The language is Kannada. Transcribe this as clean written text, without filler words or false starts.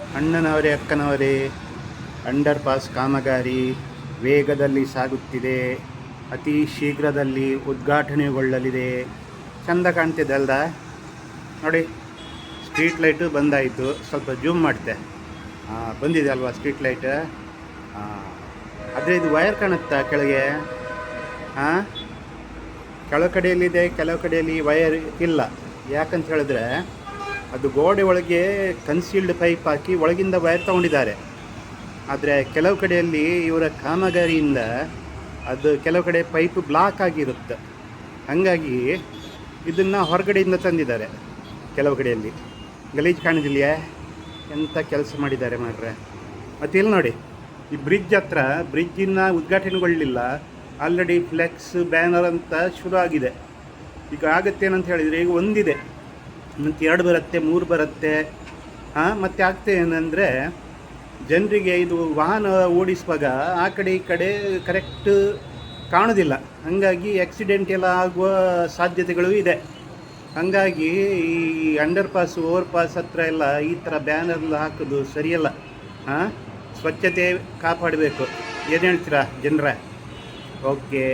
ಅಣ್ಣನವರೇ ಅಕ್ಕನವರೇ, ಅಂಡರ್ ಪಾಸ್ ಕಾಮಗಾರಿ ವೇಗದಲ್ಲಿ ಸಾಗುತ್ತಿದೆ. ಅತಿ ಶೀಘ್ರದಲ್ಲಿ ಉದ್ಘಾಟನೆಗೊಳ್ಳಲಿದೆ. ಚೆಂದ ಕಾಣ್ತಿದೆ ಅಲ್ದ ನೋಡಿ. ಸ್ಟ್ರೀಟ್ ಲೈಟು ಬಂದಾಯಿತು. ಸ್ವಲ್ಪ ಜೂಮ್ ಮಾಡ್ತೆ. ಬಂದಿದೆ ಅಲ್ವಾ ಸ್ಟ್ರೀಟ್ ಲೈಟ್. ಆದರೆ ಇದು ವೈರ್ ಕಾಣುತ್ತಾ ಕೆಳಗೆ? ಕೆಲವು ಕಡೆಯಲ್ಲಿದೆ, ಕೆಲವು ಕಡೆಯಲ್ಲಿ ವೈರ್ ಇಲ್ಲ. ಯಾಕಂತ ಹೇಳಿದ್ರೆ ಅದು ಗೋಡೆ ಒಳಗೆ ಕನ್ಸೀಲ್ಡ್ ಪೈಪ್ ಹಾಕಿ ಒಳಗಿಂದ ವೈರ್ ತೊಗೊಂಡಿದ್ದಾರೆ. ಆದರೆ ಕೆಲವು ಕಡೆಯಲ್ಲಿ ಇವರ ಕಾಮಗಾರಿಯಿಂದ ಅದು ಕೆಲವು ಕಡೆ ಪೈಪ್ ಬ್ಲಾಕ್ ಆಗಿರುತ್ತೆ. ಹಾಗಾಗಿ ಇದನ್ನು ಹೊರಗಡೆಯಿಂದ ತಂದಿದ್ದಾರೆ. ಕೆಲವು ಕಡೆಯಲ್ಲಿ ಗಲೀಜು ಕಾಣಿದಿಲ್ಲ. ಎಂಥ ಕೆಲಸ ಮಾಡಿದ್ದಾರೆ ಮಾರ್ರೆ. ಮತ್ತು ಇಲ್ಲಿ ನೋಡಿ, ಈ ಬ್ರಿಡ್ಜ್ ಹತ್ರ ಬ್ರಿಡ್ಜಿನ ಉದ್ಘಾಟನೆಗೊಳ್ಳಲಿಲ್ಲ. ಆಲ್ರೆಡಿ ಫ್ಲೆಕ್ಸ್ ಬ್ಯಾನರ್ ಅಂತ ಶುರು ಆಗಿದೆ. ಈಗ ಆಗುತ್ತೇನಂತ ಹೇಳಿದರೆ, ಈಗ ಒಂದಿದೆ, ಮತ್ತು 2 ಬರುತ್ತೆ, 3 ಬರುತ್ತೆ. ಮತ್ತು ಆಗ್ತೇ ಏನಂದರೆ ಜನರಿಗೆ ಇದು ವಾಹನ ಓಡಿಸುವಾಗ ಆ ಕಡೆ ಈ ಕಡೆ ಕರೆಕ್ಟ್ ಕಾಣೋದಿಲ್ಲ. ಹಾಗಾಗಿ ಆಕ್ಸಿಡೆಂಟ್ ಎಲ್ಲ ಆಗುವ ಸಾಧ್ಯತೆಗಳು ಇದೆ. ಹಾಗಾಗಿ ಈ ಅಂಡರ್ ಪಾಸ್, ಓವರ್ ಪಾಸ್ ಹತ್ರ ಎಲ್ಲ ಈ ಥರ ಬ್ಯಾನರ್ಲ್ಲ ಹಾಕೋದು ಸರಿಯಲ್ಲ. ಸ್ವಚ್ಛತೆ ಕಾಪಾಡಬೇಕು. ಏನು ಹೇಳ್ತೀರಾ ಜನರೇ? ಓಕೆ.